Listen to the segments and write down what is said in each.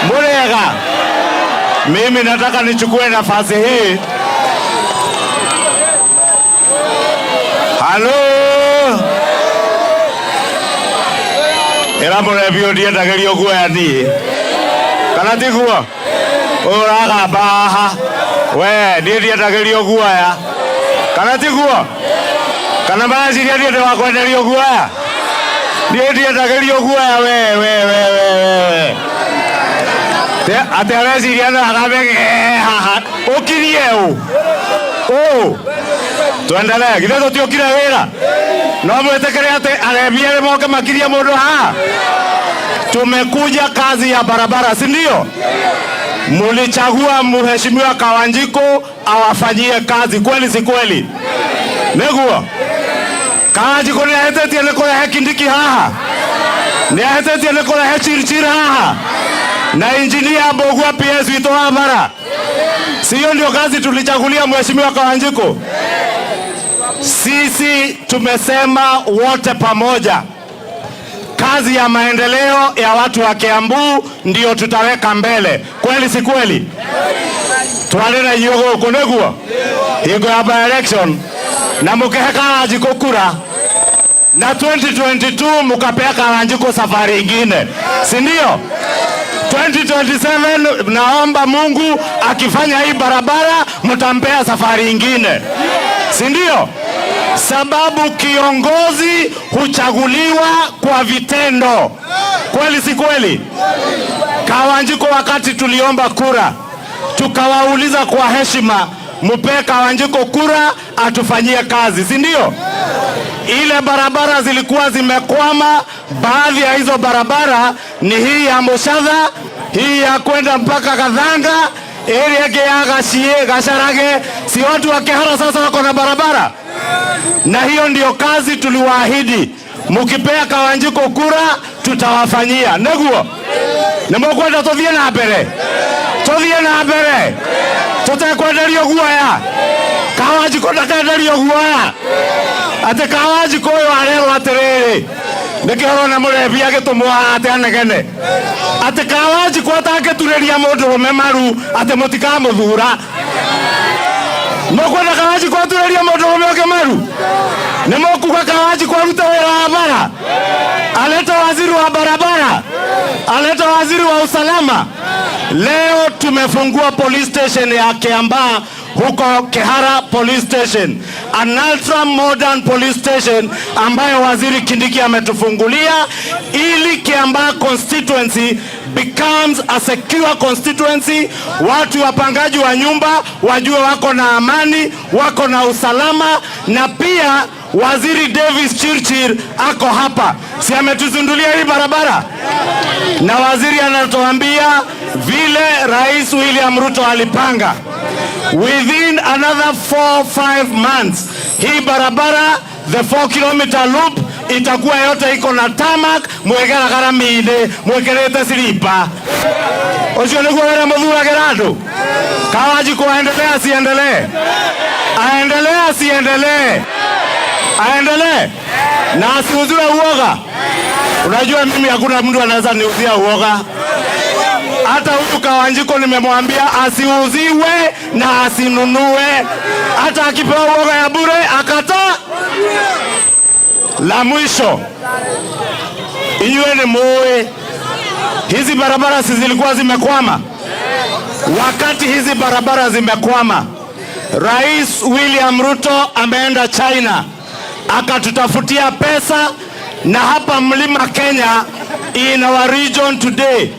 Murega. Mimi nataka nichukue nafasi hii. Halo. Era murevyo ndiye ndagerio guoya ni. Kana tiguo. Uraga baha. We ndiye ndagerio guoya. Kana tiguo. Kana bazi ndiye ndakwenderio guoya. Ndiye ndagerio guoya we. Ate areciria agabege haha ukirie tuendelee githe tutiokire wira no mwetekere ate arebiere moke makiria mundu haha. Tumekuja kazi ya barabara, si ndio? Mulichagua mheshimiwa Kawanjiko awafanyie kazi, kweli si kweli? Neguo Kawanjiko ni ahetetie nekora Kindiki haha, ni ahetetie nekora Chirchir haha na injinia Mbogua PS wito wa bara. Sio ndio kazi tulichagulia mheshimiwa Kawanjiko? Sisi tumesema wote pamoja kazi ya maendeleo ya watu wa Kiambu ndio tutaweka mbele, kweli si kweli? Twalera yogo kuneguo higo ya election na mukeheka Kawanjiko kura na 2022 mukapea Kawanjiko safari ingine, si ndio? 2027 naomba Mungu akifanya hii barabara mtampea safari ingine, si ndio? Sababu kiongozi huchaguliwa kwa vitendo, kweli si kweli? Kawanjiko wakati tuliomba kura tukawauliza kwa heshima mpe Kawanjiko kura atufanyie kazi, si ndio? Ile barabara zilikuwa zimekwama. Baadhi ya hizo barabara ni hii ya Moshadha, hii ya kwenda mpaka Kadhanga, area ya Gashie, Gasharage. Si watu wa Kihara sasa wako na barabara? Na hiyo ndio kazi tuliwaahidi, mukipea Kawanjiko kura tutawafanyia. Neguo nemokwenda tuthie na mbere, tutekwenderio guoya. Kawanjiko ndakenderio guoya. Ate Kawanjiko uyu arerwo atiriri nikihoro na murebi agitumwa ate anegene. Ate Kawanjiko atangituriria mundu rume maru ate mutikamuthura. Mokwenda Kawanjiko aturiria mundu rume oke maru? Nemokuga Kawanjiko arute wira wa bara, aleta waziri wa barabara, aleta waziri wa usalama. Leo tumefungua police station ya Kiambaa huko Kihara police station, an ultra modern police station ambayo waziri Kindiki ametufungulia ili Kiambaa constituency becomes a secure constituency. Watu wapangaji wa nyumba wajue wako na amani, wako na usalama. Na pia waziri Davis Chirchir ako hapa, si ametuzindulia hii barabara? Na waziri anatuambia vile Rais William Ruto alipanga, within another 4-5 months hii barabara, the 4-kilometer loop, itakuwa yote iko na tarmac, mwegera garamine, mwekerete silipa. Osio niguo wera muthura gerando. Kawanjiko aendelee asiendelee? Aendelee asiendelee? Aendelee. Na asiuzue uoga. Unajua mimi hakuna mtu anaweza niuzia uoga. Hata huyu Kawanjiko nimemwambia asiuziwe na asinunue. Hata akipewa uoga ya bure akataa. La mwisho, inywe ni muwe, hizi barabara si zilikuwa zimekwama? Wakati hizi barabara zimekwama, Rais William Ruto ameenda China akatutafutia pesa. Na hapa Mlima Kenya, in our region today,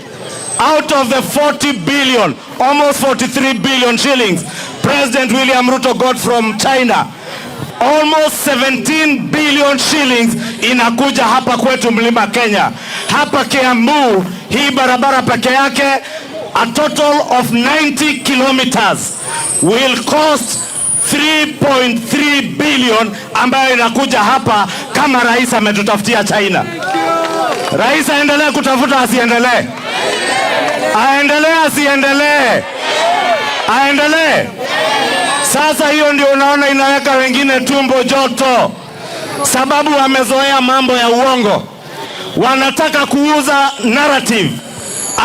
out of the 40 billion, almost 43 billion shillings President William Ruto got from China, almost 17 billion shillings inakuja hapa kwetu Mlima Kenya. Hapa Kiambu, hii barabara peke yake, a total of 90 kilometers will cost 3.3 billion ambayo inakuja hapa kama rais ametutafutia China. Rais aendelee kutafuta asiendelee? Aendelee asiendelee? Aendelee. Sasa hiyo ndio unaona inaweka wengine tumbo joto, sababu wamezoea mambo ya uongo. wanataka kuuza narrative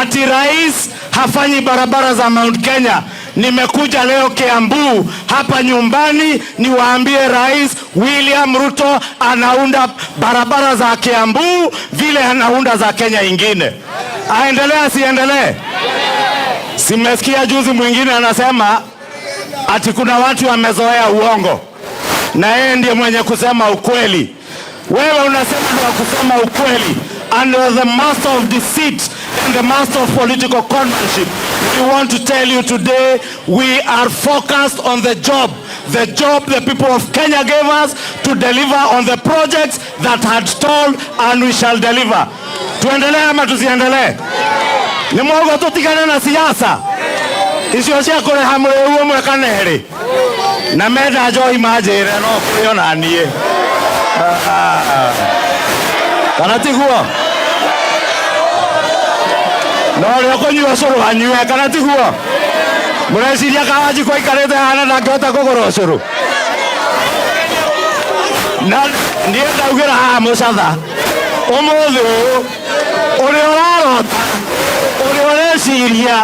ati rais hafanyi barabara za Mount Kenya. Nimekuja leo Kiambu hapa nyumbani niwaambie Rais William Ruto anaunda barabara za Kiambu vile anaunda za Kenya ingine. Aendelee asiendelee? Simesikia juzi mwingine anasema ati kuna watu wamezoea uongo na yeye ndiye mwenye kusema ukweli. Wewe unasema ni wa kusema ukweli, and the master of deceit and the master of political conmanship. We want to tell you today, we are focused on the job the people of Kenya gave us to deliver on the projects that had stalled, and we shall deliver. Tuendelee ama tusiendelee? Ni mwogo tutigane na siasa icio cia kureha mweu umwe kaneri na menda njoi manjire no kuyo na nie kana tiguo no rio kunyua curu anyue kana tiguo mureciria Kawanji kwa ikarete hana ndangihota kugura curu na ndie ndaugira haha mucatha umuthi uyu uria urarota uria ureciria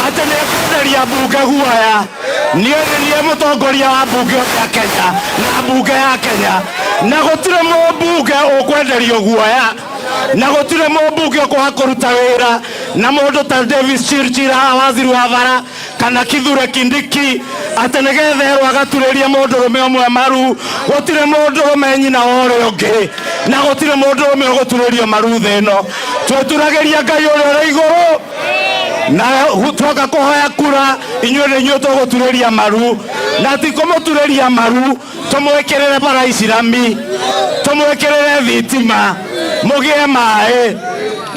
ati ni kwenderia mbunge guoya nie mutongoria wa mbunge ya Kenya na mbunge ya Kenya na gutire mbunge ukwenderio guoya na gutire mbunge kwa kuruta wira na mundu ta Davis Chirchir waziri wa bara kana Kithure Kindiki ati nigetherwo agaturiria mundu rume omwe maru. Gutire mundu rume nyina ore ungi na gutire mundu rume uguturirio maru theno. Tweturagiria Ngai uria uri iguru na twoka kuhoya kura inyuĩ tũgũturĩria maru na ti kũmũturĩria maru tũmwĩkĩrĩre bara Islami tũmwĩkĩrĩre thitima mũgĩe maĩ.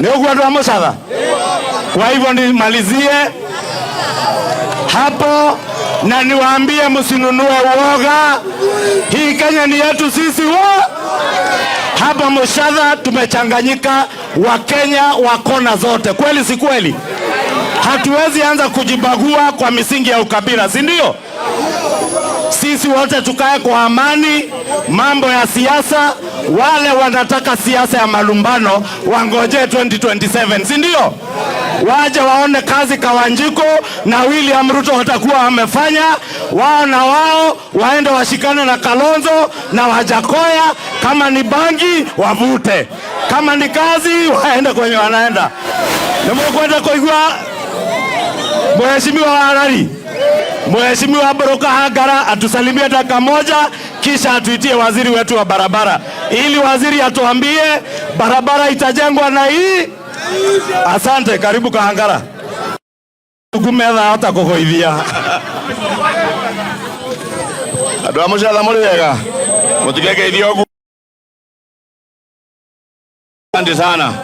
Nĩ ũguo andũ a Mũcatha? Kwa hivyo nimalizie hapo na niwaambie msinunue uoga. Hii Kenya ni yetu sisi hapa Mũcatha tumechanganyika, Wakenya wa kona zote, kweli si kweli? Hatuwezi anza kujibagua kwa misingi ya ukabila, si ndio? Sisi wote tukae kwa amani. Mambo ya siasa, wale wanataka siasa ya malumbano wangoje 2027, si ndio? Waje waone kazi Kawanjiko na William Ruto watakuwa wamefanya. Wao na wao waende washikane na Kalonzo na Wajakoya. Kama ni bangi wavute, kama ni kazi waende kwenye wanaenda. Nimekwenda kuigua Mheshimiwa Harari, Mheshimiwa Boroka Hagara atusalimie dakika moja, kisha atuitie waziri wetu wa barabara ili waziri atuambie barabara itajengwa na hii. Asante, karibu Kahangara. Kumetha hata kugoithia. Andu a Mũcatha muri wega? Mutige geithio. Asante sana.